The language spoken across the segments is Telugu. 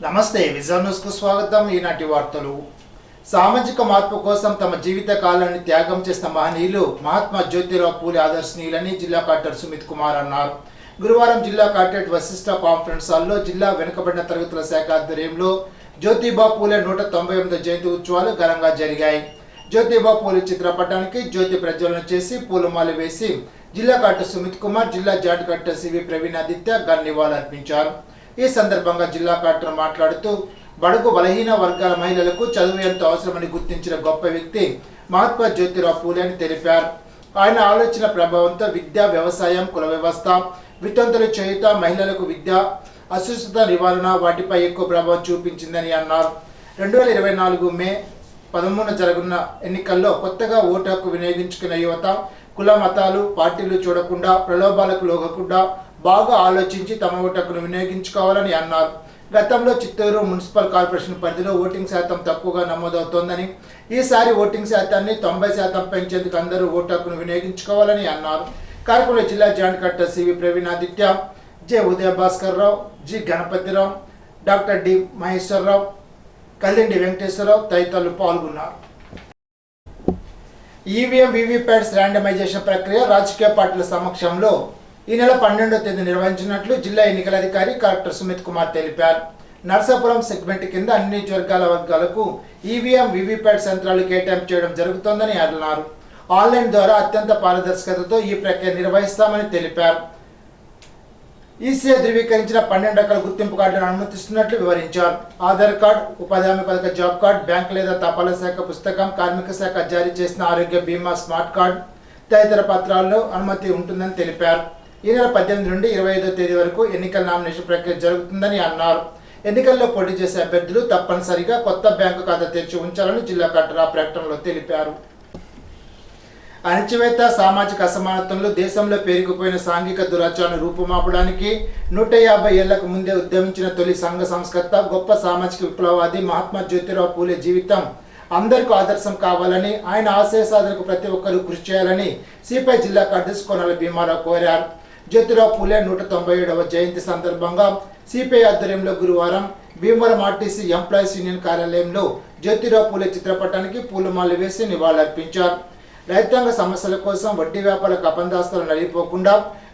నమస్తే, విజన్ న్యూస్ కు స్వాగతం. ఈనాటి వార్తలు. సామాజిక మార్పు కోసం తమ జీవిత కాలాన్ని త్యాగం చేసిన మహనీయులు మహాత్మా జ్యోతిరావు పూలే ఆదర్శనీయులని జిల్లా కలెక్టర్ సుమిత్ కుమార్ అన్నారు. గురువారం జిల్లా కలెక్టరేట్ వశిష్ఠ కాన్ఫరెన్స్ హాల్లో జిల్లా వెనుకబడిన తరగతుల శాఖ ఆధ్వర్యంలో జ్యోతిబా పూలే 198వ జయంతి ఉత్సవాలు ఘనంగా జరిగాయి. జ్యోతిబా పూలే చిత్రపటానికి జ్యోతి ప్రజ్వలన చేసి పూలమాల వేసి జిల్లా కలెక్టర్ సుమిత్ కుమార్, జిల్లా జాయింట్ కలెక్టర్ సివి ప్రవీణాదిత్య ఘన నివాళులర్పించారు. ఈ సందర్భంగా జిల్లా కలెక్టర్ మాట్లాడుతూ బడుగు బలహీన వర్గాల మహిళలకు చదువు ఎంత అవసరమని గుర్తించిన గొప్ప వ్యక్తి మహాత్మా జ్యోతిరావు పూలే అని తెలిపారు. ఆయన ఆలోచన ప్రభావంతో విద్య, వ్యవసాయం, కుల వ్యవస్థ, వితంతుల చేయుత, మహిళలకు విద్య, అశిక్షిత నివారణ వాటిపై ఎక్కువ ప్రభావం చూపించిందని అన్నారు. 2024 మే 13 జరగనున్న ఎన్నికల్లో కొత్తగా ఓటు హక్కు వినియోగించుకున్న యువత కుల మతాలు పార్టీలు చూడకుండా ప్రలోభాలకు లోగకుండా బాగా ఆలోచించి తమ ఓటు హక్కును వినియోగించుకోవాలని అన్నారు. గతంలో చిత్తూరు మున్సిపల్ కార్పొరేషన్ పరిధిలో ఓటింగ్ శాతం తక్కువగా నమోదవుతోందని, ఈసారి ఓటింగ్ శాతాన్ని 90% పెంచేందుకు అందరూ ఓటు హక్కును వినియోగించుకోవాలని అన్నారు. కార్యక్రమంలో జిల్లా joint collector CV Praveenaditya, J Udaya Bhaskar Rao, G Ganapathirao, doctor D Maheswararao, Kallindi Venkateswararao తదితరులు పాల్గొన్నారు. ఈవీఎం వీవీప్యాట్స్ ర్యాండమైజేషన్ ప్రక్రియ రాజకీయ పార్టీల సమక్షంలో ఈ నెల 12వ తేదీ నిర్వహించినట్లు జిల్లా ఎన్నికల అధికారి కలెక్టర్ సుమిత్ కుమార్ తెలిపారు. నర్సాపురం సెగ్మెంట్ కింద అన్ని వర్గాలకు ఈవీఎం వీవీప్యాట్స్ యంత్రాలు కేటాయింపు చేయడం జరుగుతోందని అన్నారు. ఆన్లైన్ ద్వారా అత్యంత పారదర్శకతతో ఈ ప్రక్రియ నిర్వహిస్తామని తెలిపారు. ఈసీఐ ధృవీకరించిన 12 రకాల గుర్తింపు కార్డులను అనుమతిస్తున్నట్లు వివరించారు. ఆధార్ కార్డు, ఉపాధి హామీ పథక జాబ్ కార్డు, బ్యాంక్ లేదా తపాలా శాఖ పుస్తకం, కార్మిక శాఖ జారీ చేసిన ఆరోగ్య బీమా స్మార్ట్ కార్డు తదితర పత్రాల్లో అనుమతి ఉంటుందని తెలిపారు. ఈ నెల 18 నుండి 25వ తేదీ వరకు ఎన్నికల నామినేషన్ ప్రక్రియ జరుగుతుందని అన్నారు. ఎన్నికల్లో పోటీ చేసే అభ్యర్థులు తప్పనిసరిగా కొత్త బ్యాంకు ఖాతా తెరిచి ఉంచాలని జిల్లా కలెక్టర్ ఆ ప్రకటనలో తెలిపారు. అణచివేత, సామాజిక అసమానతలు దేశంలో పేరుకుపోయిన సాంఘిక దురాచారాన్ని రూపుమాపడానికి 150 ఏళ్లకు ముందే ఉద్యమించిన తొలి సంఘ సంస్కర్త, గొప్ప సామాజిక విప్లవవాది మహాత్మా జ్యోతిరావు పూలే జీవితం అందరికీ ఆదర్శం కావాలని, ఆయన ఆశయ సాధనకు ప్రతి ఒక్కరూ కృషి చేయాలని సిపిఐ జిల్లా కార్యదర్శి కోనాల భీమారావు కోరారు. జ్యోతిరావు పూలే 197వ జయంతి సందర్భంగా సిపిఐ ఆధ్వర్యంలో గురువారం భీమవరం ఆర్టీసీ ఎంప్లాయీస్ యూనియన్ కార్యాలయంలో జ్యోతిరావు పూలే చిత్రపటానికి పూలమాలలు వేసి నివాళులర్పించారు. రైతాంగ సమస్యల కోసం వడ్డీ వ్యాపారులకు అపందాస్తులు నలిగిపోకుండా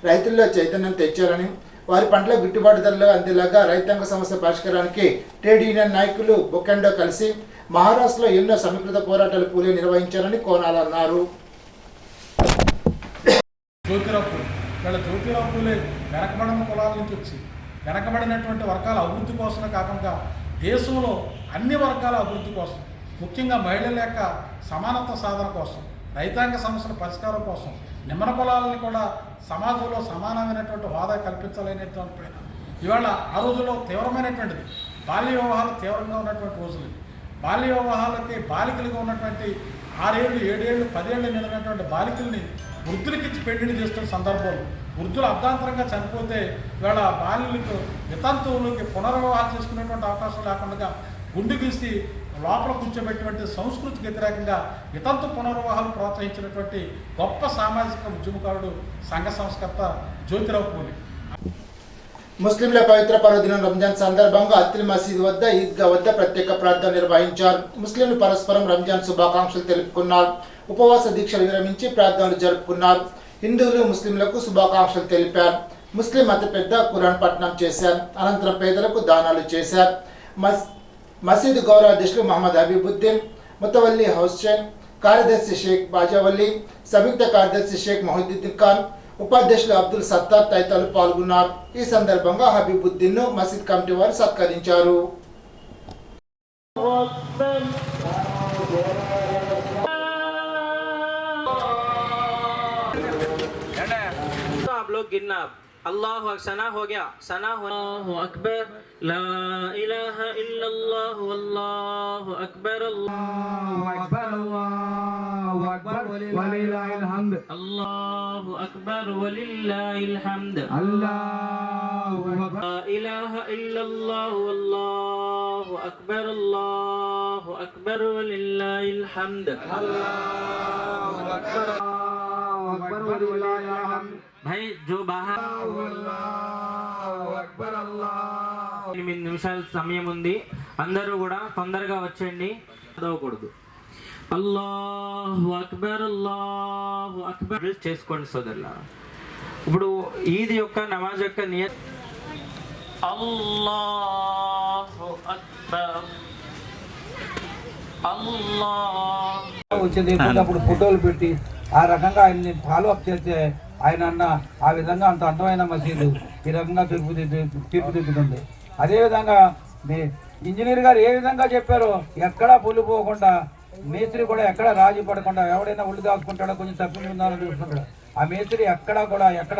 రైతుల్లో చైతన్యం తెచ్చారని, వారి పంటల గిట్టుబాటు ధరలు అందేలాగా రైతాంగ సమస్య పరిష్కారానికి ట్రేడ్ యూనియన్ నాయకులు బొకెండో కలిసి మహారాష్ట్రలో ఎన్నో సమీకృత పోరాటాలు పూలే నిర్వహించారని కోనాలు అన్నారు. జ్యోతిరావు పూలే వెనకబడిన కులాల నుంచి వచ్చి వెనకబడినటువంటి వర్గాల అభివృద్ధి కోసమే కాకుండా దేశంలో అన్ని వర్గాల అభివృద్ధి కోసం, ముఖ్యంగా మహిళల యొక్క సమానత్వ సాధన కోసం, రైతాంగ సమస్యల పరిష్కారం కోసం, నిమ్మన కులాలని కూడా సమాజంలో సమానమైనటువంటి హోదా కల్పించాలనేటువంటి పైన ఇవాళ ఆ రోజుల్లో తీవ్రమైనటువంటిది బాల్య వివాహాలు తీవ్రంగా ఉన్నటువంటి రోజులు. బాల్య వివాహాలకి బాలికలుగా ఉన్నటువంటి 6 ఏళ్ళు 7 ఏళ్ళు 10 ఏళ్ళు నిండినటువంటి బాలికల్ని వృద్ధులకిచ్చి పెళ్లిని చేస్తున్న సందర్భంలో వృద్ధులు అర్ధాంతరంగా చనిపోతే ఇవాళ బాల్యులకు వితంతువులకి పునర్వివాహాలు చేసుకునేటువంటి అవకాశం లేకుండా గుండు గీసి లోపల కూర్చోబెట్టినటువంటి సంస్కృతికి వ్యతిరేకంగా వితంతు పునర్వివాహాలు ప్రోత్సహించినటువంటి గొప్ప సామాజిక ఉద్యమకారుడు, సంఘ సంస్కర్త జ్యోతిరావు పూలే. ముస్లింల పవిత్ర పర్వదినం రంజాన్ సందర్భంగా అత్రి మసీద్ వద్ద, ఈద్గా వద్ద ప్రత్యేక ప్రార్థన నిర్వహించారు. ముస్లింలు పరస్పరం రంజాన్ శుభాకాంక్షలు తెలుపుకున్నారు. ఉపవాస దీక్షలు విరమించి ప్రార్థనలు జరుపుకున్నారు. హిందువులు ముస్లింలకు శుభాకాంక్షలు తెలిపారు. ముస్లిం అతిపెద్ద ఖురాన్ పఠనం చేశారు. అనంతరం పేదలకు దానాలు చేశారు. మసీదు గౌరవ అధ్యక్షులు మహమ్మద్ హబీబుద్దీన్, ముతవల్లి హుస్సేన్, కార్యదర్శి షేక్ బాజావల్లి, సంయుక్త కార్యదర్శి షేక్ మొహిద్దీన్ ఖాన్, ఉపాధ్యక్షులు అబ్దుల్ సత్తార్ తదితరులు పాల్గొన్నారు. ఈ సందర్భంగా హబీబుద్దీన్ ను మసీద్ కమిటీ వారు సత్కరించారు. अल्लाह सना हो गया, सना हो अकबर, ला इलाहा इल्लल्लाह वल्लाहु अकबर, अल्लाहु अकबर, अल्लाहु अकबर वलिल्लाहिल हम्द, अल्लाहु अकबर वलिल्लाहिल हम्द, अल्लाहु अकबर, ला इलाहा इल्लल्लाह वल्लाहु अकबर, अल्लाहु अकबर वलिल्लाहिल हम्द, अल्लाहु अकबर वलिल्लाहिल हम्द। भाई जो बाहर अल्लाहु अकबर, अल्लाहु 8 నిమిషాల సమయం ఉంది. అందరూ కూడా తొందరగా వచ్చేయండి, చదవకూడదు. అల్లాహు అక్బర్ అల్లాహు అక్బర్ చేసుకోండి సోదరులారా. ఇప్పుడు ఈద్ యొక్క నమాజ్ యొక్క నియత్ అల్లాహు అక్బర్ వచ్చింది. అప్పుడు ఫోటోలు పెట్టి ఆ రకంగా ఆయన్ని ఫాలో అప్ చేస్తే ఆయన అన్న ఆ విధంగా అంత అందమైన మసీదు ఈ రకంగా తీర్పుదిద్దుతుంది. అదేవిధంగా ఇంజనీర్ గారు ఏ విధంగా చెప్పారో ఎక్కడా పోకుండా మేస్త్రి కూడా ఎక్కడ రాజీ పడకుండా ఎవడైనా ఒళ్ళు దాచుకుంటాడో కొంచెం తప్పించి ఉందని చూసుకుంటాడు. ఆ మేస్త్రి ఎక్కడా కూడా ఎక్కడ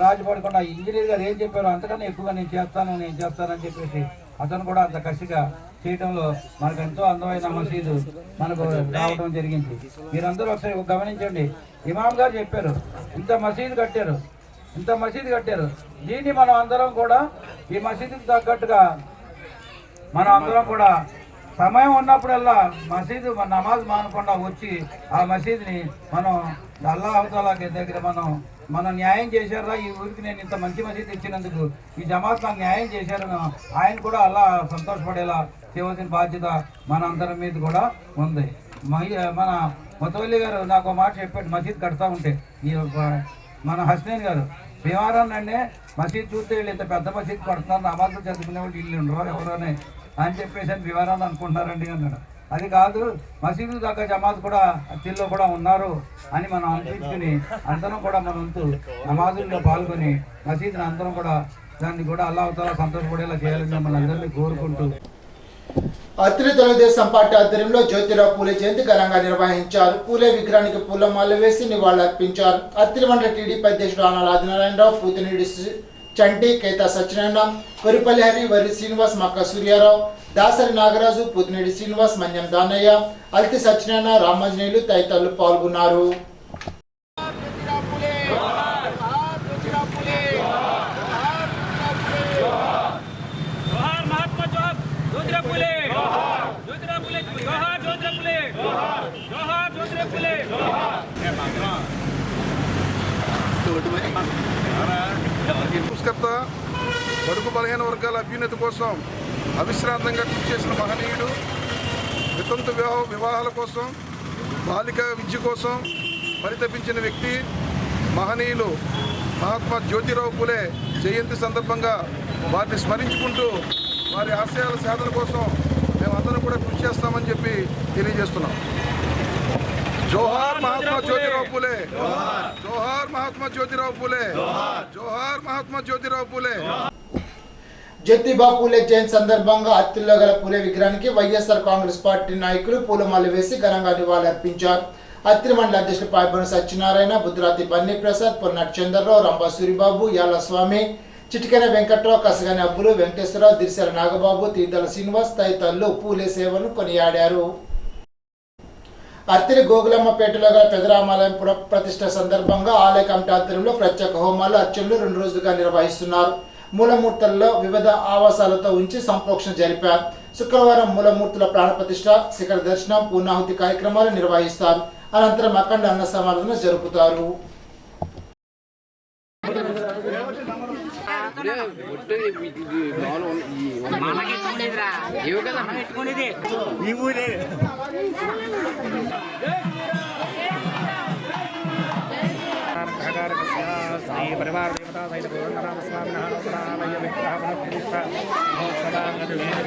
రాజీ పడకుండా ఇంజనీర్ గారు ఏం చెప్పారో అంతకన్నా ఎక్కువగా నేను చేస్తానని చెప్పేసి అతను కూడా అంత కసిగా చేయడంలో మనకు ఎంతో అందమైన మసీదు మనకు రావడం జరిగింది. మీరందరూ ఒకసారి గమనించండి. ఇమాం గారు చెప్పారు ఇంత మసీదు కట్టారు. దీన్ని మనం అందరం కూడా ఈ మసీదుకి తగ్గట్టుగా మనం అందరం కూడా సమయం ఉన్నప్పుడల్లా మసీదు నమాజ్ మానకుండా వచ్చి ఆ మసీదుని మనం అల్లాహ్ తఆలా దగ్గర మనం న్యాయం చేశారా, ఈ ఊరికి నేను ఇంత మంచి మసీదు ఇచ్చినందుకు ఈ జమాత్ నాకు న్యాయం చేశారని ఆయన కూడా అల్లాహ్ సంతోషపడేలా చేయవలసిన బాధ్యత మన అందరి మీద కూడా ఉంది. మన ముతవల్లి గారు నాకు ఒక మాట చెప్పాడు, మసీద్ కడతా ఉంటే ఈ మన హస్నైన్ గారు భీమవరం అంటే మసీద్ చూస్తే వీళ్ళు ఇంత పెద్ద మసీద్ కడుతున్నారు, నమాజులు చదువుకునే వాళ్ళు వీళ్ళు ఉండరు ఎవరోనే అని చెప్పేసి అని భీమవరం అనుకుంటున్నారండి అన్నాడు. అది కాదు, మసీదు దగ్గర జమాత్ కూడా అత్తిల్లో కూడా ఉన్నారు అని మనం అనిపించుకుని అందరం కూడా మన వంతు నమాజుల్లో పాల్గొని మసీదుని అందరం కూడా దాన్ని కూడా అల్లాహ్ తఆలా సంతోషపడేలా చేయాలని మిమ్మల్ని అందరినీ కోరుకుంటూ అత్తిలి తెలుగుదేశం పార్టీ ఆధ్వర్యంలో జ్యోతిరావు పూలే జయంతి ఘనంగా నిర్వహించారు. పూలే విగ్రహానికి పూలమాల వేసి నివాళులర్పించారు. అత్తిలి మండల టీడీపీ అధ్యక్షుడు ఆనాల ఆదినారాయణరావు, పూతినేడి చంటి, కేతా సత్యనారాయణ, వరిపల్లి హరి, వరి శ్రీనివాస్, మక్క సూర్యారావు, దాసరి నాగరాజు, పూతినేడి శ్రీనివాస్, మన్యం దానయ్య, అల్తి సత్యనారాయణ, రామాంజనేయులు తదితరులు పాల్గొన్నారు. సంస్కర్త బడుగు బలహీన వర్గాల అభ్యున్నతి కోసం అవిశ్రాంతంగా కృషి చేసిన మహనీయుడు. వితంతు వివాహాల కోసం, బాలిక విద్య కోసం పరితపించిన వ్యక్తి మహనీయులు మహాత్మా జ్యోతిరావు పూలే జయంతి సందర్భంగా వారిని స్మరించుకుంటూ వారి ఆశయాల సాధన కోసం మేమందరం కూడా కృషి చేస్తామని చెప్పి తెలియజేస్తున్నాం. జోహార్ మహాత్మా జ్యోతిరావు పూలే, జోహార్ మహాత్మా జ్యోతిరావు పూలే, జోహార్ మహాత్మా జ్యోతిరావు పూలే. జ్యోతిబా పూలే జయంతి సందర్భంగా అత్తిల్లో గల పూలే విగ్రహానికి వైఎస్ఆర్ కాంగ్రెస్ పార్టీ నాయకులు పూలమాల వేసి ఘనంగా నివాళులర్పించారు. అత్తిలి మండల అధ్యక్షుడు పాయబోని సత్యనారాయణ, బుద్ధరాతి బన్నీ ప్రసాద్, పొన్నాటి చంద్రరావు, రంభా సూరిబాబు, యాళ్ల స్వామి, చిటికెన వెంకట్రావు, కసగాని అబ్బులు, వెంకటేశ్వరరావు, దిరిశెల నాగబాబు, తీర్థల శ్రీనివాస్ తదితరులు పూలే సేవను కొనియాడారు. అత్తిలి గోగులమ్మపేటలో గల పెదరామాలయం ప్రతిష్ట సందర్భంగా ఆలయ కమిటీ ఆధ్వర్యంలో ప్రత్యేక హోమాలు, అర్చనలు 2 రోజులుగా నిర్వహిస్తున్నారు. మూలమూర్తులలో వివిధ ఆవాసాలతో ఉంచి సంప్రోక్షణ జరిపారు. శుక్రవారం మూలమూర్తుల ప్రాణప్రతిష్ఠ, శిఖర దర్శనం, పూర్ణాహుతి కార్యక్రమాలు నిర్వహిస్తారు. అనంతరం అఖండ అన్న సమారాధన జరుపుతారు. परिवार देवता सहित गोविंदराम स्वामी नारायण विग्रह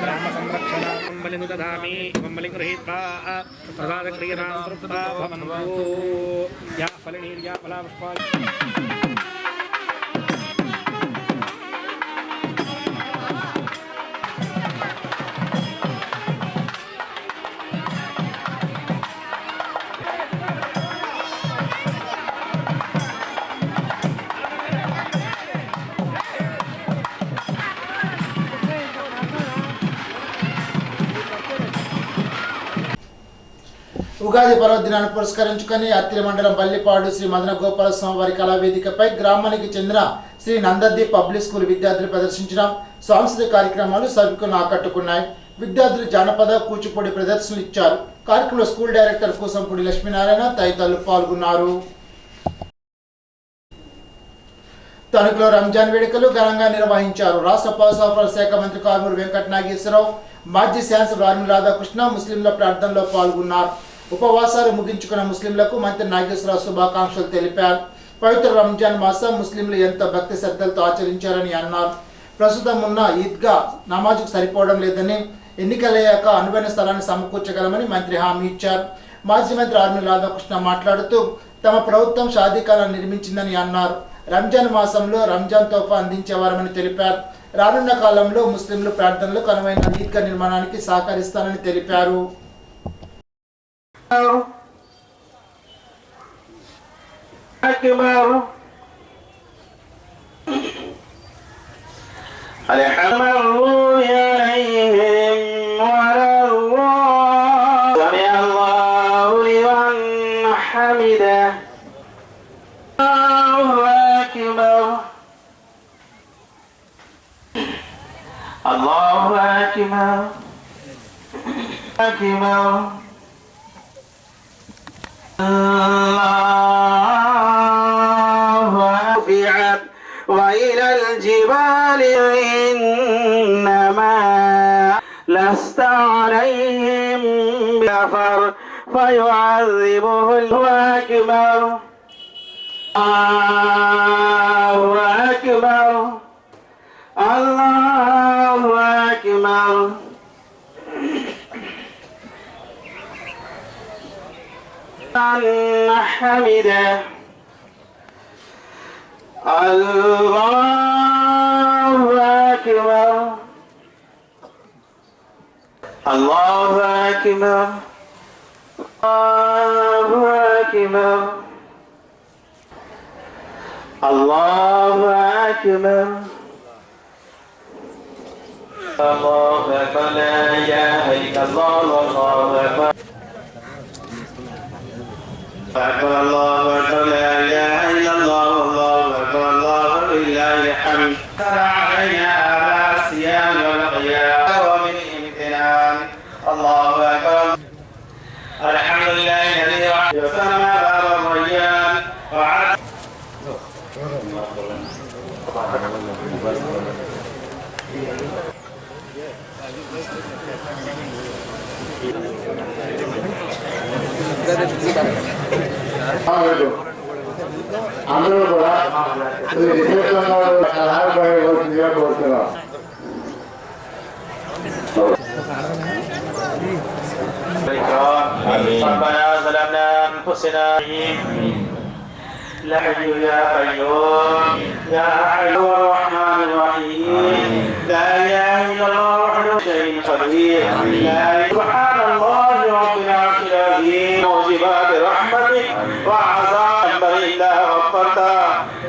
ग्राम संरक्षण बलिनु ददामि बलि गृहीत्वा प्रसाद क्रियतां तृप्ता भवन्तु या फलनीर्या फलापुष्पा ఉగాది పర్వదినాన్ని పురస్కరించుకొని అత్తిలి మండలం బల్లిపాడు శ్రీ మదన గోపాల స్వామి వారి కళా వేదికపై గ్రామానికి చెందిన శ్రీ నందద్ది పబ్లిక్ స్కూల్ విద్యార్థులు ప్రదర్శించిన సాంస్కృతిక కార్యక్రమాలు సభికులను ఆకట్టుకున్నాయి. విద్యార్థులు జానపద, కూచిపూడి ప్రదర్శనలు ఇచ్చారు. కార్యక్రమంలో స్కూల్ డైరెక్టర్ కూసంపూడి లక్ష్మీనారాయణ తదితరులు పాల్గొన్నారు. తణుకులో రంజాన్ వేడుకలు ఘనంగా నిర్వహించారు. రాష్ట్ర పౌరసరఫరాల శాఖ మంత్రి కారుమూరి వెంకట నాగేశ్వరరావు, మాజీ శాసనసభ్యులు ఆర్మీ రాధాకృష్ణ ముస్లింల ప్రార్థనలో పాల్గొన్నారు. ఉపవాసాలు ముగించుకున్న ముస్లింలకు మంత్రి నాగేశ్వరరావు శుభాకాంక్షలు తెలిపారు. పవిత్ర రంజాన్ మాసం ముస్లింలు ఎంతో భక్తి శ్రద్ధలతో ఆచరించారని అన్నారు. ప్రస్తుతం ఉన్న ఈద్గా నమాజుకు సరిపోవడం లేదని, ఎన్నికలయ్యాక అనువైన స్థలాన్ని సమకూర్చగలమని మంత్రి హామీ ఇచ్చారు. మాజీ మంత్రి ఆర్మీ రాధాకృష్ణ మాట్లాడుతూ తమ ప్రభుత్వం షాదీఖానాలు నిర్మించిందని అన్నారు. రంజాన్ మాసంలో రంజాన్ తోఫా అందించేవారని తెలిపారు. రానున్న కాలంలో ముస్లింలు ప్రార్థనలకు అనువైన ఈద్గా నిర్మాణానికి సహకరిస్తానని తెలిపారు. Allahu Akbar, Akbar, Allahu Akbar, wa ila al-jibali innama lasta alayhim bighafar fayu'adhibuhu Akbar, Allahu Akbar, Allahu Akbar. Hamida. Allahu Akbar. Allahu Akbar. Allahu Akbar. Allahu Akbar. Allahu Akbar, la ilaha illallah, Allahu Akbar. Allahu Akbar, la ilaha illallah, Allahu Akbar, Allahu lillahi alhamd. Alayna al-siyam wal qiyam wa min imtinan. Allahu Akbar. Alhamdulillah alladhi yasama ar-rayyan wa అందరూ కూడా సహాయపడవలసిందిగా కోరుతున్నాం. ربنا ظلمنا أنفسنا لا حي يا قيوم يا حي الرحمن الرحيم لا إله إلا الله وحده شيء قدير لا سبحان الله رب العرش العظيم موجبات رحمتك وعذاب إلا غفرته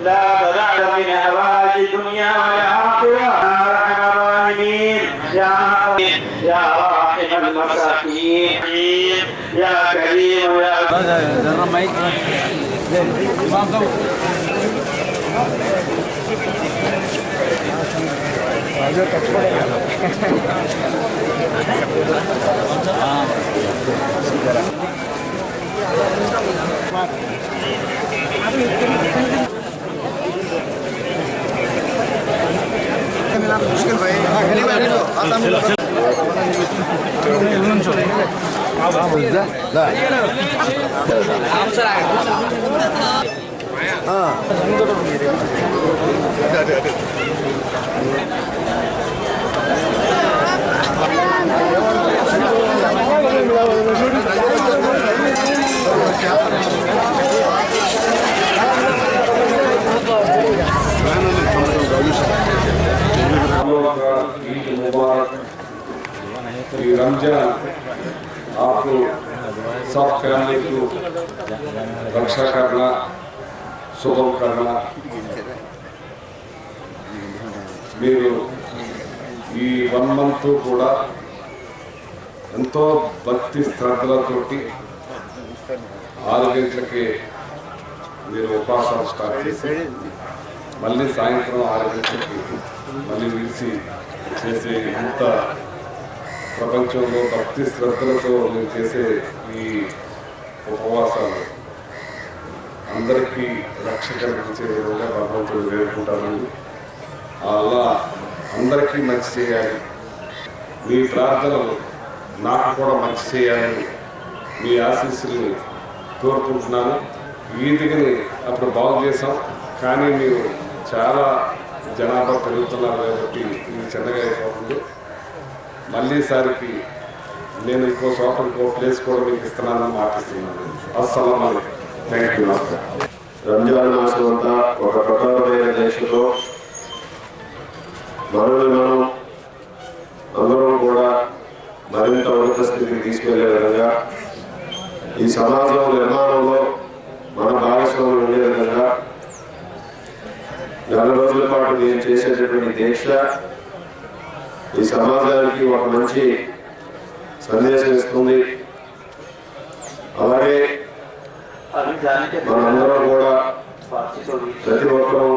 لا تدع من أبواب الدنيا والآخرة يا أرحم الراحمين يا راحم المساكين يا كريم يا मुश्किल भाई ईद मुबारक। ये रमजान आपको सब फैमिली को रक्षा करना, सुगम करना, మీరు ఈ 1 మంత్ కూడా ఎంతో భక్తి శ్రద్ధలతోటి 6 గంటలకి మీరు ఉపాసన స్టార్ట్ చేసి మళ్ళీ సాయంత్రం 6 గంటలకి మళ్ళీ విడిచి చేసే ఇంత ప్రపంచంలో భక్తి శ్రద్ధలతో మీరు చేసే ఈ ఉపవాసాలు అందరికీ రక్షణ కలిగించే విధంగా భగవంతుడు వేడుకుంటానండి. అలా అందరికీ మంచి చేయాలి, మీ ప్రార్థనలు నాకు కూడా మంచి చేయాలని మీ ఆశీస్సుల్ని కోరుకుంటున్నాను. ఈదిగని అప్పుడు బాగు చేసాం, కానీ మీరు చాలా జనాభా పెరుగుతున్నారు కాబట్టి ఇది చిన్నగా అయిపోతుంది. మళ్ళీసారికి నేను ఇంకో చోట ఇంకో ప్లేస్ కూడా మీకు ఇస్తున్నానని మాటిస్తున్నాను. అస్సలాము అలైకుం. Thank you. రంజాన్ మాసం అంతా ఒక ప్రకారమైన దీక్షతో మనల్ని మనం అందరం కూడా మరింత ఉన్నత స్థితికి తీసుకెళ్లే విధంగా, ఈ సమాజం నిర్మాణంలో మన భాగస్వామ్యం ఉండే విధంగా నెల రోజుల పాటు నేను చేసేటటువంటి దీక్ష ఈ సమాజానికి ఒక మంచి సందేశం ఇస్తుంది. అలాగే మనందరం కూడా ప్రతి ఒక్కరూ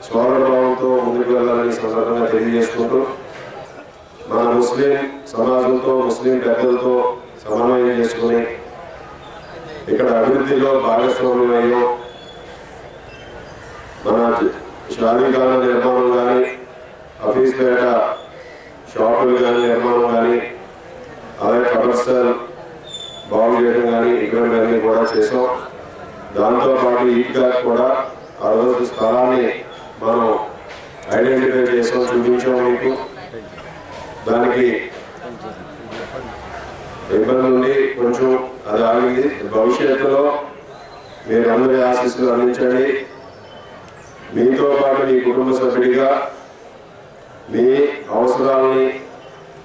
స్వాగతభావంతో ముందుకు వెళ్ళాలని సందర్భంగా తెలియజేసుకుంటూ, మన ముస్లిం సమాజంతో ముస్లిం పెద్దలతో సమన్వయం చేసుకుని ఇక్కడ అభివృద్ధిలో భాగస్వామ్యం అయ్యాం. మన షాదీఖానా నిర్మాణం కానీ, ఆఫీస్ పేట షాపులు కానీ నిర్మాణం కానీ, అలాగే కమర్షియల్ బాగు చేయడం కానీ ఇటువంటివన్నీ కూడా చేసాం. దాంతోపాటు ఈద్గా కూడా ఆ రోజు స్థలాన్ని మనం ఐడెంటిఫై చేసాం, చూపించాం మీకు. దానికి ఇబ్బంది ఉంది, కొంచెం అది ఆగింది. భవిష్యత్తులో మీరు అందరి ఆశీస్సులు అందించండి. మీతో పాటు మీ కుటుంబ సభ్యుడిగా మీ అవసరాలని,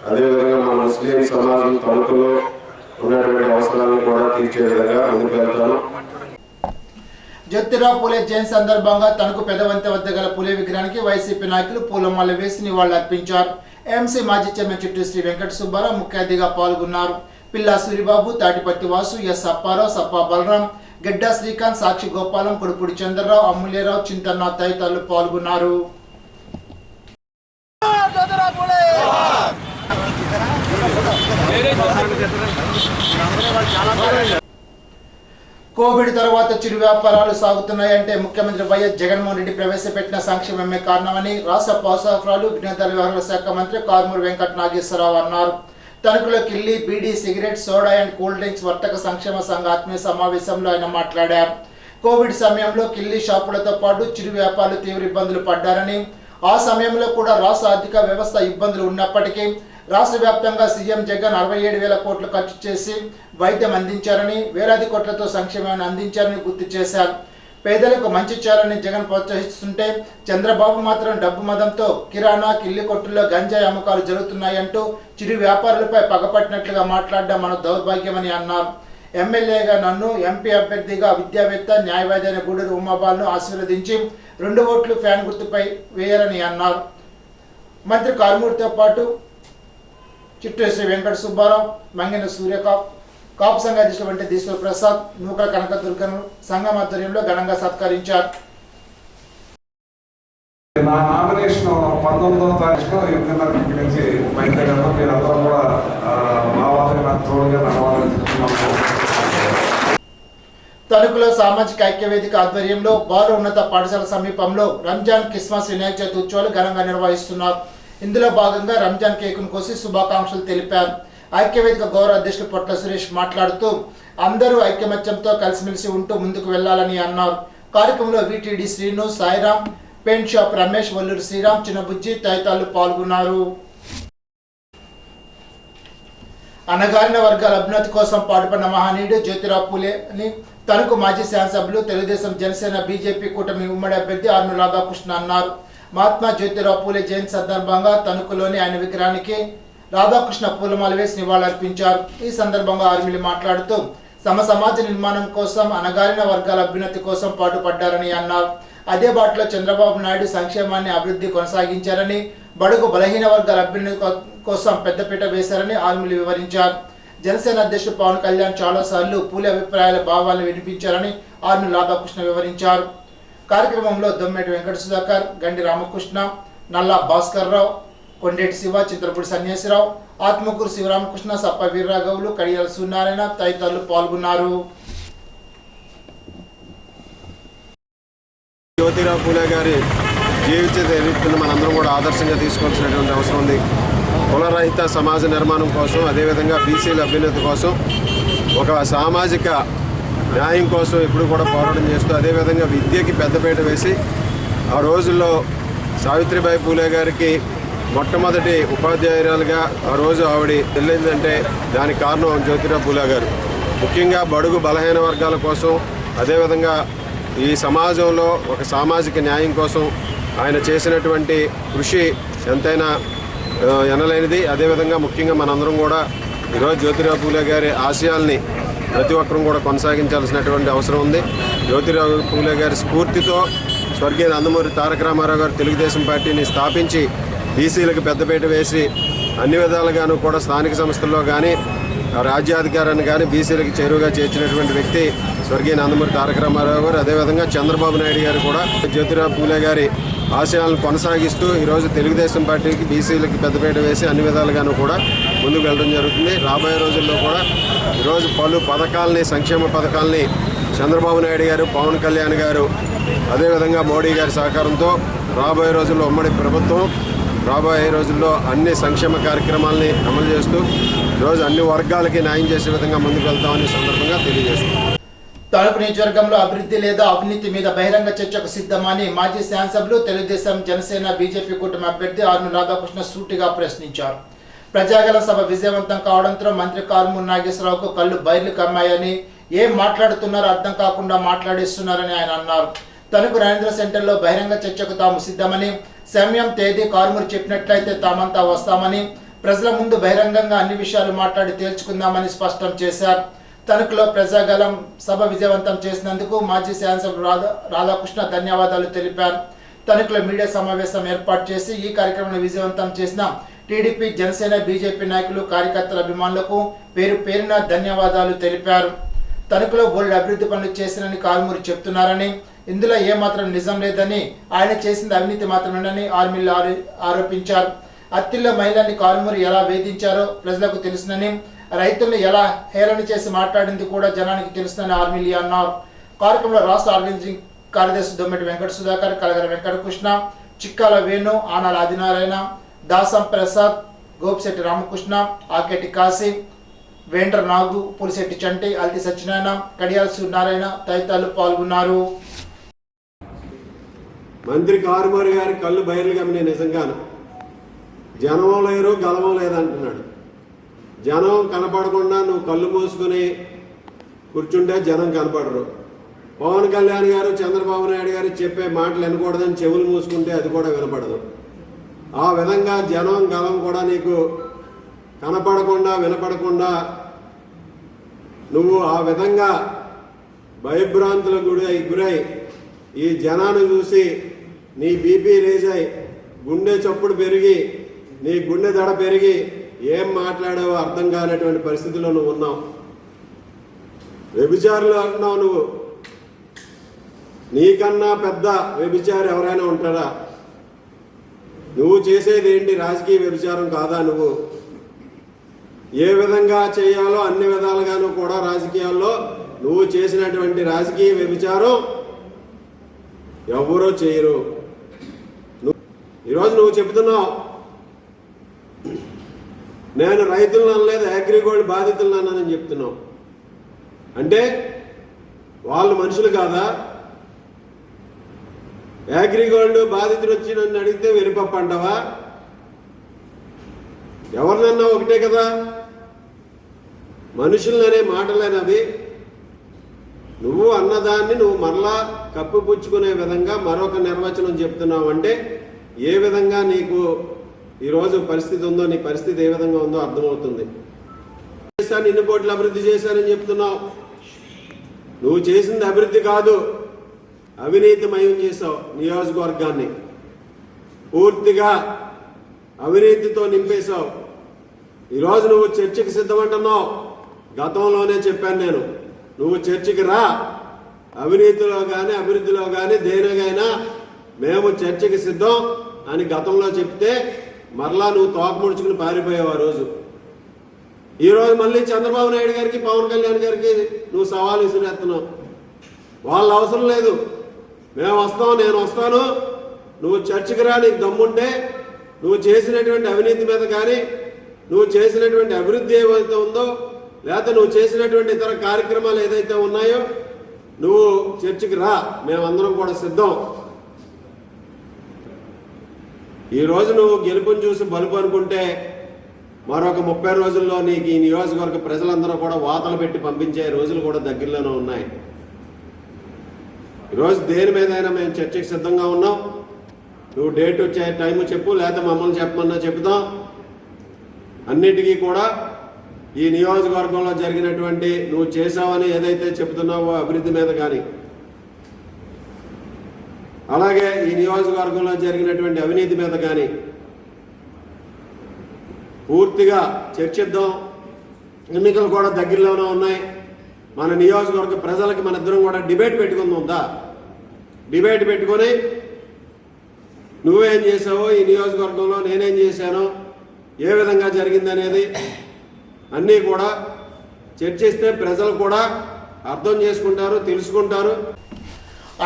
అదేవిధంగా మన ముస్లిం సమాజం తణుకులో ఉన్నటువంటి అవసరాలను కూడా తీర్చే విధంగా ముందుకు వెళ్తాను. జ్యోతిరావు పూలే జయంతి సందర్భంగా తణుకు పెదవంతె వద్ద గల పూలే విగ్రహానికి వైసీపీ నాయకులు పూలమాల వేసి నివాళులర్పించారు. ఎంసీ మాజీ చైర్మన్ చిట్టూరు శ్రీ వెంకట సుబ్బారావు ముఖ్య అతిథిగా పాల్గొన్నారు. పిల్లా సూరిబాబు, తాటిపత్తి వాసు, ఎస్ అప్పారావు, సప్పా బలరాం, గెడ్డా శ్రీకాంత్, సాక్షి గోపాలం, కొడుపుడి చంద్రరావు, అమూల్యరావు, చింతన్న తదితరులు పాల్గొన్నారు. కోవిడ్ తర్వాత చిరు వ్యాపారాలు సాగుతున్నాయంటే ముఖ్యమంత్రి వైఎస్ జగన్మోహన్ రెడ్డి ప్రవేశపెట్టిన సంక్షేమమే కారణమని రాష్ట్ర పౌరసరఫరాలు వినోదాల వ్యవహారాల శాఖ మంత్రి కారుమూరి వెంకట నాగేశ్వరరావు అన్నారు. తణుకులో కిల్లి, beedi, cigarette, soda and cool drinks వర్తక సంక్షేమ సంఘ ఆత్మీయ సమావేశంలో ఆయన మాట్లాడారు. కోవిడ్ సమయంలో కిల్లి షాపులతో పాటు చిరు వ్యాపారులు తీవ్ర ఇబ్బందులు పడ్డారని, ఆ సమయంలో కూడా రాష్ట్ర ఆర్థిక వ్యవస్థ ఇబ్బందులు ఉన్నప్పటికీ రాష్ట్ర వ్యాప్తంగా సీఎం జగన్ 67,000 కోట్లు ఖర్చు చేసి వైద్యం అందించారని, వేలాది కోట్లతో సంక్షేమాన్ని అందించారని గుర్తు చేశారు. పేదలకు మంచి చేయాలని జగన్ ప్రోత్సహిస్తుంటే చంద్రబాబు మాత్రం డబ్బు మదంతో కిరాణా, కిల్లి కొట్టుల్లో గంజాయి అమ్మకాలు జరుగుతున్నాయంటూ చిరు వ్యాపారులపై పగపట్టినట్లుగా మాట్లాడడం మన దౌర్భాగ్యమని అన్నారు. ఎమ్మెల్యేగా నన్ను, ఎంపీ అభ్యర్థిగా విద్యావేత్త, న్యాయవాది అయిన గూడూరు ఉమాబాలను ఆశీర్వదించి 2 ఓట్లు ఫ్యాన్ గుర్తుపై వేయాలని అన్నారు. మంత్రి కారుమూరితో పాటు చిట్టూరు శ్రీ వెంకట సుబ్బారావు, మంగిన సూర్యకాప్, కాపు సంఘ అధ్యక్షుడు వంటి దీశ్వర ప్రసాద్, నూకల కనకదుర్గను సంఘం ఆధ్వర్యంలో ఘనంగా సత్కరించారు. నా నామినేషన్ 19వ తారీఖున 8:30 నుంచి బయలుదేరాను. మీరందరూ కూడా మా వాళ్ళకి నాకు తోడుగా నడవాలని చెప్తున్నాము. తణుకులో సామాజిక ఐక్యవేదిక ఆధ్వర్యంలో బాలు ఉన్నత పాఠశాల సమీపంలో రంజాన్, క్రిస్మస్, వినాయక చవితి ఉత్సవాలు ఘనంగా నిర్వహిస్తున్నారు. ఇందులో భాగంగా రంజాన్ కేకును కోసి శుభాకాంక్షలు తెలిపారు. ఐక్యవేదిక గౌరవ అధ్యక్షుడు పొట్ల సురేష్ మాట్లాడుతూ అందరూ ఐక్యమత్యంతో కలిసిమెలిసి ఉంటూ ముందుకు వెళ్లాలని అన్నారు. కార్యక్రమంలో విటిడి శ్రీను, సాయిరాం, పెయింట్ షాప్ రమేష్, వల్లూరు శ్రీరామ్, చిన్నబుజ్జి తదితరులు పాల్గొన్నారు. అణగారిన వర్గాల అభ్యున్నతి కోసం పాటుపడిన మహనీయుడు జ్యోతిరావు పూలే అని తణుకు మాజీ శాసనసభ్యులు, తెలుగుదేశం, జనసేన, బీజేపీ కూటమి ఉమ్మడి అభ్యర్థి ఆర్మీ రాధాకృష్ణ అన్నారు. మహాత్మా జ్యోతిరావు పూలే జయంతి సందర్భంగా తణుకులోని ఆయన విగ్రహానికి రాధాకృష్ణ పూలమాల వేసి నివాళులర్పించారు. ఈ సందర్భంగా ఆర్మీలు మాట్లాడుతూ సమాజ నిర్మాణం కోసం, అణగారిన వర్గాల అభ్యున్నతి కోసం పాటుపడ్డారని అన్నారు. అదే బాటలో చంద్రబాబు నాయుడు సంక్షేమాన్ని, అభివృద్ధి కొనసాగించారని, బడుగు బలహీన వర్గాల అభ్యున్నతి కోసం పెద్దపీట వేశారని ఆర్మీలు వివరించారు. జనసేన అధ్యక్షుడు పవన్ కళ్యాణ్ చాలాసార్లు పూలే అభిప్రాయాల భావాలను వినిపించారని ఆర్మీ రాధాకృష్ణ వివరించారు. కార్యక్రమంలో దొమ్మేటి వెంకట సుధాకర్, గండి రామకృష్ణ, నల్లా భాస్కర్ రావు, కొండేటి శివ, చింతలపూడి సన్యాసిరావు, ఆత్మకూరు శివరామకృష్ణ, సప్ప వీర్రాఘవులు, కడియాల సూర్యనారాయణ తదితరులు పాల్గొన్నారు. జ్యోతిరావు పూలే గారి జీవిత చరిత్రను మనందరం కూడా ఆదర్శంగా తీసుకోవాల్సినటువంటి అవసరం ఉంది. కులరహిత సమాజ నిర్మాణం కోసం, అదేవిధంగా బీసీల అభ్యున్నతి కోసం, ఒక సామాజిక న్యాయం కోసం ఎప్పుడు కూడా పోరాటం చేస్తూ, అదేవిధంగా విద్యకి పెద్దపీట వేసి ఆ రోజుల్లో సావిత్రిబాయి పూలే గారికి మొట్టమొదటి ఉపాధ్యాయురాలుగా ఆ రోజు ఆవిడ వెళ్ళిందంటే దానికి కారణం జ్యోతిరావు పూలే గారు. ముఖ్యంగా బడుగు బలహీన వర్గాల కోసం, అదేవిధంగా ఈ సమాజంలో ఒక సామాజిక న్యాయం కోసం ఆయన చేసినటువంటి కృషి ఎంతైనా ఎనలేనిది. అదేవిధంగా ముఖ్యంగా మనందరం కూడా ఈరోజు జ్యోతిరావు పూలే గారి ఆశయాల్ని ప్రతి ఒక్కరూ కూడా కొనసాగించాల్సినటువంటి అవసరం ఉంది. జ్యోతిరావు పూలే గారి స్ఫూర్తితో స్వర్గీయ నందమూరి తారక రామారావు గారు తెలుగుదేశం పార్టీని స్థాపించి బీసీలకు పెద్దపీట వేసి అన్ని విధాలుగాను కూడా స్థానిక సంస్థల్లో కానీ రాజ్యాధికారాన్ని కానీ బీసీలకు చేరువుగా చేర్చినటువంటి వ్యక్తి స్వర్గీయ నందమూరి తారక రామారావు గారు. అదేవిధంగా చంద్రబాబు నాయుడు గారు కూడా జ్యోతిరావు పూలే గారి ఆశయాలను కొనసాగిస్తూ ఈరోజు తెలుగుదేశం పార్టీకి బీసీలకు పెద్దపీట వేసి అన్ని విధాలుగాను కూడా ముందుకు వెళ్ళడం జరుగుతుంది. రాబోయే రోజుల్లో కూడా ఈరోజు పలు పథకాలని, సంక్షేమ పథకాలని చంద్రబాబు నాయుడు గారు, పవన్ కళ్యాణ్ గారు, అదేవిధంగా మోడీ గారి సహకారంతో రాబోయే రోజుల్లో ఉమ్మడి ప్రభుత్వం రాబోయే రోజుల్లో అన్ని సంక్షేమ కార్యక్రమాలని అమలు చేస్తూ ఈరోజు అన్ని వర్గాలకి న్యాయం చేసే విధంగా ముందుకు వెళ్తామని సందర్భంగా తెలియజేస్తున్నాం. తణుకు నియోజకవర్గంలో అభివృద్ధి లేదా అవినీతి మీద బహిరంగ చర్చకు సిద్ధమని మాజీ శాసనసభ్యులు, తెలుగుదేశం, జనసేన, బీజేపీ కూటమి అభ్యర్థి ఆర్మూర్ రాధాకృష్ణ సూటిగా ప్రశ్నించారు. ప్రజాగళ సభ విజయవంతం కావడంతో మంత్రి ఆర్మూర్ నాగేశ్వరరావుకు కళ్ళు బయర్లు కమ్మాయని, ఏం మాట్లాడుతున్నారో అర్థం కాకుండా మాట్లాడేస్తున్నారని ఆయన అన్నారు. తణుకు రాజేంద్ర సెంటర్లో బహిరంగ చర్చకు తాము సిద్ధమని, సమయం, తేదీ ఆర్మూర్ చెప్పినట్లయితే తామంతా వస్తామని, ప్రజల ముందు బహిరంగంగా అన్ని విషయాలు మాట్లాడి తేల్చుకుందామని స్పష్టం చేశారు. తణుకులో ప్రజాగళం సభ విజయవంతం చేసినందుకు మాజీ శాసనసభ్యులు రాధాకృష్ణ ధన్యవాదాలు తెలిపారు. తణుకులో మీడియా సమావేశం ఏర్పాటు చేసి ఈ కార్యక్రమాన్ని విజయవంతం చేసిన టీడీపీ, జనసేన, బీజేపీ నాయకులు, కార్యకర్తల, అభిమానులకు పేరు పేరున ధన్యవాదాలు తెలిపారు. తణుకులో బోల్డ్ అభివృద్ధి పనులు చేసినని ఆర్మూర్ చెప్తున్నారని, ఇందులో ఏమాత్రం నిజం లేదని, ఆయన చేసింది అవినీతి మాత్రమేనని ఆర్మీలు ఆరోపించారు. అత్తిల్లో మహిళల్ని ఆర్మూర్ ఎలా వేధించారో ప్రజలకు తెలుసునని, రైతులను ఎలా హేళన చేసి మాట్లాడింది కూడా జనానికి తెలుస్తుందని ఆర్మీలు అన్నారు. కార్యక్రమంలో రాష్ట్ర ఆర్గనైజింగ్ కార్యదర్శి దొమ్మెటి వెంకట సుధాకర్, కలగర వెంకటకృష్ణ, చిక్కాల వేణు, ఆనాల ఆదినారాయణ, దాసం ప్రసాద్, గోపిశెట్టి రామకృష్ణ, ఆకేటి కాశీ, వేండ్ర నాగు, పులిశెట్టి చంటి, అల్టి సత్యనారాయణ, కడియాల సూర్యనారాయణ తదితరులు పాల్గొన్నారు. మంత్రి ఆర్మూర్ గారి కళ్ళు బయర్లు గమని నిజంగాను జనం లేరు, గలవం లేదంటున్నాడు. జనం కనపడకుండా నువ్వు కళ్ళు మూసుకుని కూర్చుంటే జనం కనపడరు. పవన్ కళ్యాణ్ గారు, చంద్రబాబు నాయుడు గారు చెప్పే మాటలు వినకూడదని చెవులు మూసుకుంటే అది కూడా వినపడదు. ఆ విధంగా జనం, గలం కూడా నీకు కనపడకుండా, వినపడకుండా నువ్వు ఆ విధంగా భయభ్రాంతులకు గురై ఈ జనాన్ని చూసి నీ బీపీ రేజ్ అయి, గుండె చప్పుడు పెరిగి, నీ గుండె దడ పెరిగి ఏం మాట్లాడావో అర్థం కానటువంటి పరిస్థితిలో నువ్వు ఉన్నావు. వ్యభిచారులు అంటున్నావు నువ్వు. నీకన్నా పెద్ద వ్యభిచారి ఎవరైనా ఉంటారా? నువ్వు చేసేది ఏంటి? రాజకీయ వ్యభిచారం కాదా? నువ్వు ఏ విధంగా చేయాలో అన్ని విధాలుగాను కూడా రాజకీయాల్లో నువ్వు చేసినటువంటి రాజకీయ వ్యభిచారం ఎవరో చేయరు. ఈరోజు నువ్వు చెబుతున్నావు నేను రైతులను అనలేదు, అగ్రిగోల్డ్ బాధితులను అన్నానని చెప్తున్నావు. అంటే వాళ్ళు మనుషులు కాదా? అగ్రిగోల్డ్ బాధితులు వచ్చి నన్ను అడిగితే వెరిపప్పు అంటావా? ఎవరినన్నా ఒకటే కదా. మనుషులనే మాటలేనవి. నువ్వు అన్నదాన్ని నువ్వు మరలా కప్పిపుచ్చుకునే విధంగా మరొక నిర్వచనం చెప్తున్నావు. అంటే ఏ విధంగా నీకు ఈరోజు పరిస్థితి ఉందో, నీ పరిస్థితి ఏ విధంగా ఉందో అర్థమవుతుంది. చేశాను, ఇన్ని కోట్లు అభివృద్ధి చేశానని చెప్తున్నావు. నువ్వు చేసింది అభివృద్ధి కాదు, అవినీతిమయం చేసావు. నియోజకవర్గాన్ని పూర్తిగా అవినీతితో నింపేశావు. ఈరోజు నువ్వు చర్చకి సిద్ధమంటున్నావు. గతంలోనే చెప్పాను నేను, నువ్వు చర్చకి రా. అవినీతిలో కానీ అభివృద్ధిలో కానీ దేనికైనా మేము చర్చకి సిద్ధం అని గతంలో చెప్తే మరలా నువ్వు తోక ముడుచుకుని పారిపోయావు ఆ రోజు. ఈరోజు మళ్ళీ చంద్రబాబు నాయుడు గారికి, పవన్ కళ్యాణ్ గారికి నువ్వు సవాలు విసిరేస్తున్నావు. వాళ్ళ అవసరం లేదు. మేము వస్తాం, నేను వస్తాను, నువ్వు చర్చికి రా, నీకు దమ్ముంటే నువ్వు చేసినటువంటి అవినీతి మీద కానీ, నువ్వు చేసినటువంటి అభివృద్ధి ఏవైతే ఉందో, లేకపోతే నువ్వు చేసినటువంటి ఇతర కార్యక్రమాలు ఏదైతే ఉన్నాయో నువ్వు చర్చికి రా, మేమందరం కూడా సిద్ధం. ఈరోజు నువ్వు గెలుపుని చూసి బలుపు అనుకుంటే మరొక 30 రోజుల్లో నీకు ఈ నియోజకవర్గ ప్రజలందరూ కూడా వాతలు పెట్టి పంపించే రోజులు కూడా దగ్గరలోనే ఉన్నాయి. ఈరోజు దేని మీదైనా మేము చర్చకి సిద్ధంగా ఉన్నాం. నువ్వు డేట్ వచ్చే టైం చెప్పు, లేకపోతే మమ్మల్ని చెప్పమన్నా చెప్తాం. అన్నిటికీ కూడా ఈ నియోజకవర్గంలో జరిగినటువంటి నువ్వు చేసావని ఏదైతే చెబుతున్నావో అభివృద్ధి మీద కానీ, అలాగే ఈ నియోజకవర్గంలో జరిగినటువంటి అవినీతి మీద కానీ పూర్తిగా చర్చిద్దాం. ఎన్నికలు కూడా దగ్గరలోనే ఉన్నాయి. మన నియోజకవర్గ ప్రజలకి మన ఇద్దరం కూడా డిబేట్ పెట్టుకుందా, డిబేట్ పెట్టుకొని నువ్వేం చేసావో ఈ నియోజకవర్గంలో, నేనేం చేశానో, ఏ విధంగా జరిగిందనేది అన్నీ కూడా చర్చిస్తే ప్రజలు కూడా అర్థం చేసుకుంటారు, తెలుసుకుంటారు.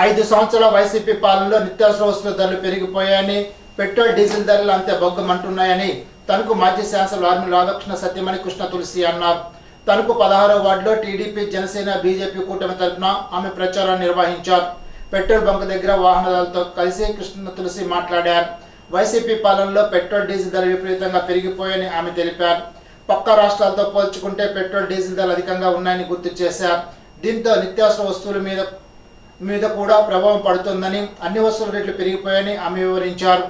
5 సంవత్సరాల వైసీపీ పాలనలో నిత్యావసర వస్తువుల ధరలు పెరిగిపోయాయని, పెట్రోల్ డీజిల్ ధరలు అంతే బొగ్గమంటున్నాయని తణుకు మాజీ శాసనసభ్యులు ఆర్మీ రాధాకృష్ణ సత్యమణి కృష్ణ తులసి అన్నారు. తణుకు 16వ వార్డులో టీడీపీ, జనసేన, బీజేపీ కూటమి తరఫున ఆమె ప్రచారాన్ని నిర్వహించారు. పెట్రోల్ బంక్ దగ్గర వాహనదారులతో కలిసి కృష్ణ తులసి మాట్లాడారు. వైసీపీ పాలనలో పెట్రోల్ డీజిల్ ధర విపరీతంగా పెరిగిపోయాయని ఆమె తెలిపారు. పక్క రాష్ట్రాలతో పోల్చుకుంటే పెట్రోల్ డీజిల్ ధరలు అధికంగా ఉన్నాయని గుర్తు చేశారు. దీంతో నిత్యావసర వస్తువుల మీద కూడా ప్రభావం పడుతుందని, అన్ని వస్తువుల రేట్లు పెరిగిపోయాయని ఆమె వివరించారు.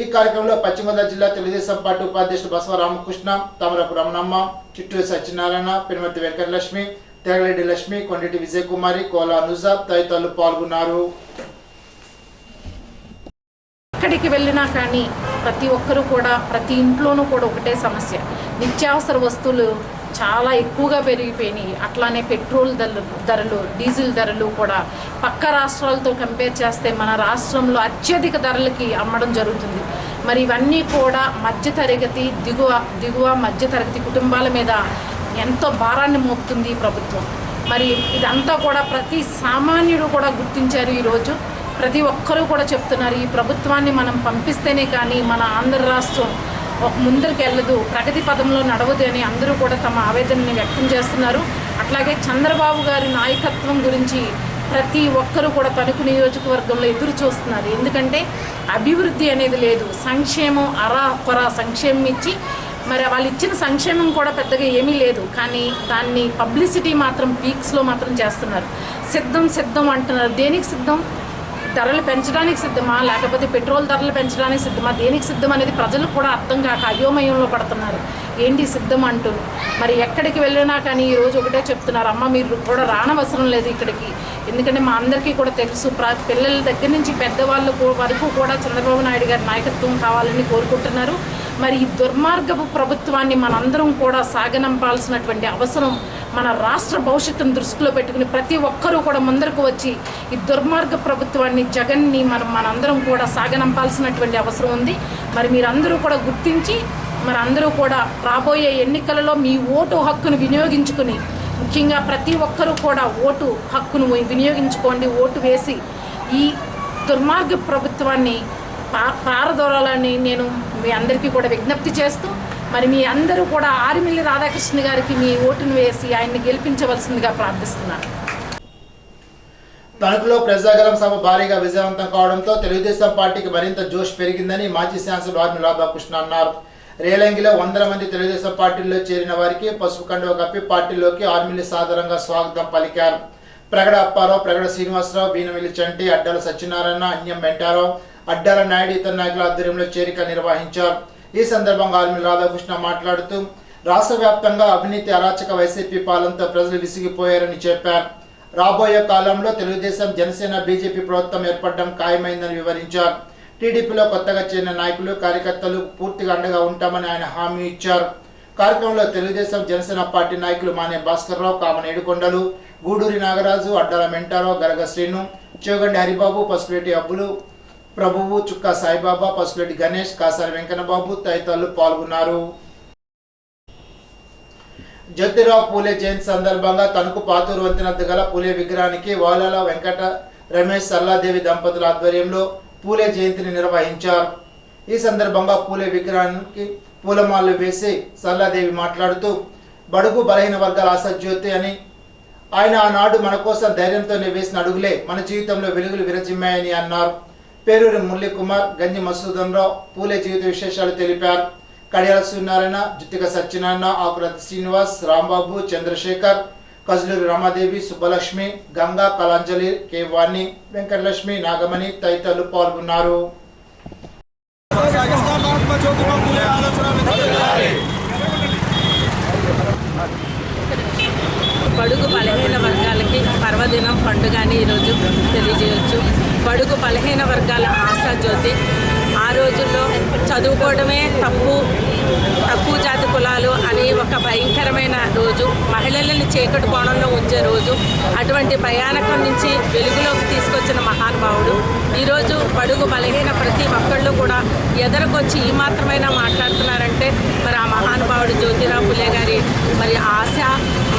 ఈ కార్యక్రమంలో పశ్చిమ గోదావరి జిల్లా తెలుగుదేశం పార్టీ ఉపాధ్యక్షుడు బసవ రామకృష్ణ, తమరపు రమణమ్మ, చిట్టూరి సత్యనారాయణ, పినమతి వెంకటలక్ష్మి, తెగలరెడ్డి లక్ష్మి, కొండటి విజయకుమారి, కోలా అనుజా తదితరులు పాల్గొన్నారు. ఎక్కడికి వెళ్ళినా కానీ ప్రతి ఒక్కరూ కూడా, ప్రతి ఇంట్లోనూ కూడా ఒకటే సమస్య, నిత్యావసర వస్తువులు చాలా ఎక్కువగా పెరిగిపోయినాయి. అట్లానే పెట్రోల్ ధరలు, డీజిల్ ధరలు కూడా పక్క రాష్ట్రాలతో కంపేర్ చేస్తే మన రాష్ట్రంలో అత్యధిక ధరలకి అమ్మడం జరుగుతుంది. మరి ఇవన్నీ కూడా మధ్యతరగతి, దిగువ మధ్యతరగతి కుటుంబాల మీద ఎంతో భారాన్ని మోపుతుంది ఈ ప్రభుత్వం. మరి ఇదంతా కూడా ప్రతి సామాన్యుడు కూడా గుర్తించారు. ఈరోజు ప్రతి ఒక్కరూ కూడా చెప్తున్నారు, ఈ ప్రభుత్వాన్ని మనం పంపిస్తేనే కానీ మన ఆంధ్ర రాష్ట్రం ఒక ముందరికి వెళ్ళదు, ప్రగతి పదంలో నడవదు అని అందరూ కూడా తమ ఆవేదనని వ్యక్తం చేస్తున్నారు. అట్లాగే చంద్రబాబు గారి నాయకత్వం గురించి ప్రతి ఒక్కరూ కూడా తణుకు నియోజకవర్గంలో ఎదురు చూస్తున్నారు. ఎందుకంటే అభివృద్ధి అనేది లేదు, సంక్షేమం కొర సంక్షేమం ఇచ్చి, మరి వాళ్ళు ఇచ్చిన సంక్షేమం కూడా పెద్దగా ఏమీ లేదు, కానీ దాన్ని పబ్లిసిటీ మాత్రం పీక్స్లో మాత్రం చేస్తున్నారు. సిద్ధం అంటున్నారు. దేనికి సిద్ధం? ధరలు పెంచడానికి సిద్ధమా, లేకపోతే పెట్రోల్ ధరలు పెంచడానికి సిద్ధమా, దేనికి సిద్ధం అనేది ప్రజలకు కూడా అర్థం కాక అయోమయంలో పడుతున్నారు. ఏంటి సిద్ధం అంటూ. మరి ఎక్కడికి వెళ్ళినా కానీ ఈరోజు ఒకటే చెప్తున్నారు, అమ్మ మీరు కూడా రానవసరం లేదు ఇక్కడికి, ఎందుకంటే మా అందరికీ కూడా తెలుసు, పిల్లల దగ్గర నుంచి పెద్దవాళ్ళ వరకు కూడా చంద్రబాబు నాయుడు గారి నాయకత్వం కావాలని కోరుకుంటున్నారు. మరి ఈ దుర్మార్గపు ప్రభుత్వాన్ని మనందరం కూడా సాగనంపాల్సినటువంటి అవసరం, మన రాష్ట్ర భవిష్యత్తును దృష్టిలో పెట్టుకుని ప్రతి ఒక్కరూ కూడా ముందరకు వచ్చి ఈ దుర్మార్గ ప్రభుత్వాన్ని, జగన్ని మనందరం కూడా సాగనంపాల్సినటువంటి అవసరం ఉంది. మరి మీరందరూ కూడా గుర్తించి, మరి అందరూ కూడా రాబోయే ఎన్నికలలో మీ ఓటు హక్కును వినియోగించుకుని, ముఖ్యంగా ప్రతి ఒక్కరూ కూడా ఓటు హక్కును వినియోగించుకోండి, ఓటు వేసి ఈ దుర్మార్గ ప్రభుత్వాన్ని పారదోలాలని నేను మీ అందరికీ కూడా విజ్ఞప్తి చేస్తూ, మరి మీ అందరూ కూడా ఆర్మిల్లి రాధాకృష్ణ గారికి మీ ఓటును వేసి ఆయన్ని గెలిపించవలసిందిగా ప్రార్థిస్తున్నాను. తణుకులో ప్రజాగలం సభ భారీగా విజయవంతం కావడంతో తెలుగుదేశం పార్టీకి మరింత జోష్ పెరిగిందని మాజీ శాసనసభ్యులు ఆర్మీ రాధాకృష్ణ అన్నారు. రేలంగిలో 100 మంది తెలుగుదేశం పార్టీలో చేరిన వారికి పసుపు కండువ కప్పి పార్టీలోకి ఆర్మీలు సాదరంగా స్వాగతం పలికారు. ప్రగడ అప్పారావు, ప్రగడ శ్రీనివాసరావు, బీనమిల్లి చంటి, అడ్డాల సత్యనారాయణ, అన్యం వెంటారావు, అడ్డాల నాయుడు ఇతర నాయకుల ఆధ్వర్యంలో చేరిక నిర్వహించారు. ఈ సందర్భంగా ఆర్మీ రాధాకృష్ణ మాట్లాడుతూ రాష్ట్ర వ్యాప్తంగా అవినీతి అరాచక వైసీపీ పాలనతో ప్రజలు విసిగిపోయారని చెప్పారు. రాబోయే కాలంలో తెలుగుదేశం, జనసేన, బీజేపీ ప్రభుత్వం ఏర్పడడం ఖాయమైందని వివరించారు. టీడీపీలో కొత్తగా చేరిన నాయకులు, కార్యకర్తలు పూర్తిగా అండగా ఉంటామని ఆయన హామీ ఇచ్చారు. కార్యక్రమంలో తెలుగుదేశం, జనసేన పార్టీ నాయకులు మానే భాస్కర్రావు, కామన్ ఏడుకొండలు, గూడూరి నాగరాజు, అడ్డాల మెంటారావు, గరగ శ్రీను, చోగండి హరిబాబు, పసుపులేటి అబ్బులు, ప్రభువు, చుక్కా సాయిబాబా, పసుపులేటి గణేష్, కాసారి వెంకన్నబాబు తదితరులు పాల్గొన్నారు. జ్యోతిరావు పూలే జయంతి సందర్భంగా తణుకు పాతూరు వంతెన గల పూలే విగ్రహానికి వాలాల వెంకట రమేష్ సల్లాదేవి దంపతుల ఆధ్వర్యంలో పూలే జయంతిని నిర్వహించారు. ఈ సందర్భంగా పూలే విగ్రహానికి పూలమాలలు వేసి సల్లాదేవి మాట్లాడుతూ బడుగు బలహీన వర్గాల ఆశాజ్యోతి అని, ఆయన ఆనాడు మన కోసం ధైర్యంతోనే వేసిన అడుగులే మన జీవితంలో వెలుగులు విరజిమ్మాయని అన్నారు. పేరూరి మురళీకుమార్, గంజి మసూదన్ రావు పూలే జీవిత విశేషాలు తెలిపారు. కడియాల సూర్యనారాయణ, జుత్తిక సత్యనారాయణ, ఆకురతి శ్రీనివాస్, రాంబాబు, చంద్రశేఖర్, కజలూరి రమాదేవి, సుబ్బలక్ష్మి, గంగా, కళాంజలి, కె వాణి, వెంకటలక్ష్మి, నాగమణి తదితరులు పాల్గొన్నారు. బడుగు బలహీన వర్గాలకి పర్వదినం పండుగ అని ఈరోజు తెలియజేయవచ్చు. బడుగు బలహీన వర్గాల ఆశాజ్యోతి. ఆ రోజుల్లో చదువుకోవడమే తక్కువ జాతి కులాలు అని ఒక భయంకరమైన రోజు, మహిళలని చీకటి కోణంలో ఉంచే రోజు. అటువంటి భయానకం నుంచి వెలుగులోకి తీసుకొచ్చిన మహానుభావుడు. ఈరోజు బడుగు బలహీన ప్రతి ఒక్కళ్ళు కూడా ఎదరకొచ్చి ఈ మాత్రమైనా మాట్లాడుతున్నారంటే మరి ఆ మహానుభావుడు జ్యోతిరావు పులే గారి మరి ఆశ,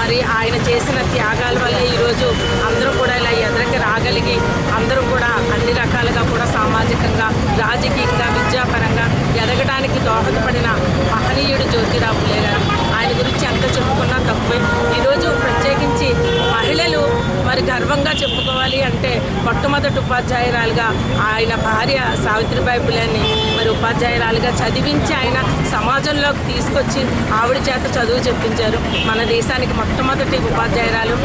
మరి ఆయన చేసిన త్యాగాల వల్ల ఈరోజు అందరూ కూడా ఇలా ఎదరికి రాగలిగి అందరూ కూడా అన్ని రకాలుగా కూడా సామాజికంగా, రాజకీయంగా, విద్యాపరంగా ఎదగడానికి దోహదపడిన మహనీయుడు జ్యోతిరావు పులే గారు. ఆయన గురించి ఎంత చెప్పుకున్నా తక్కువే. ఈరోజు ప్రత్యేకించి మహిళలు మరి గర్వంగా చెప్పుకోవాలి అంటే మొట్టమొదటి ఉపాధ్యాయురాలుగా ఆయన భార్య సావిత్రిబాయి పులేని మరి ఉపాధ్యాయురాలుగా చదివించి ఆయన సమాజంలోకి తీసుకొచ్చి ఆవిడ చేత చదువు చెప్పించారు. మన దేశానికి మొట్టమొదటి ఉపాధ్యాయురాలు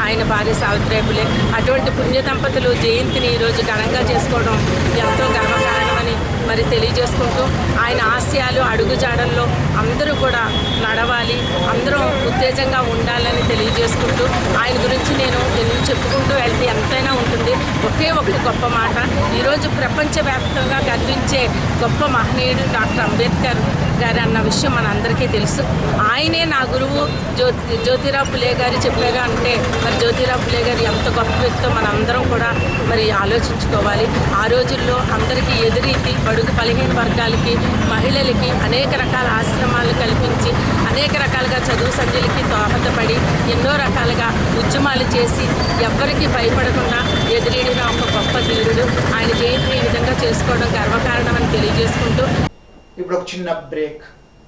ఆయన భార్య సావిత్రిబాయి పులే. అటువంటి పుణ్య దంపతులు జయంతిని ఈరోజు ఘనంగా చేసుకోవడం ఎంతో గర్వకారణమని మరి తెలియజేసుకుంటూ ఆయన ఆశయాలు అడుగుజాడల్లో అందరూ కూడా నడవాలి, అందరం ఉత్తేజంగా ఉండాలని తెలియజేసుకుంటూ ఆయన గురించి నేను ఎన్ని చెప్పుకుంటూ వెళ్తే ఎంతైనా ఉంటుంది. ఒకే ఒక్క గొప్ప మాట, ఈరోజు ప్రపంచవ్యాప్తంగా గర్వించే గొప్ప మహనీయుడు డాక్టర్ అంబేద్కర్ గారు అన్న విషయం మనందరికీ తెలుసు. ఆయనే నా గురువు జ్యోతిరావు పులే గారు చెప్పారు అంటే మరి జ్యోతిరావు పులే గారు ఎంత గొప్ప వ్యక్తో మనందరం కూడా మరి ఆలోచించుకోవాలి. ఆ రోజుల్లో అందరికీ ఎదురీతి బడుగు బలహీన వర్గాలకి, మహిళలకి అనేక రకాల ఆశ్రమాలు కల్పించి అనేక రకాలుగా చదువు సంధ్యలకి దోహదపడి ఎన్నో రకాలుగా ఉద్యమాలు చేసి ఎవ్వరికీ భయపడకుండా ఎదురీడిన ఒక గొప్ప ధీరుడు. ఆయన జయంతిని ఈ విధంగా చేసుకోవడం గర్వకారణమని తెలియజేసుకుంటూ ఇప్పుడు ఒక చిన్న బ్రేక్.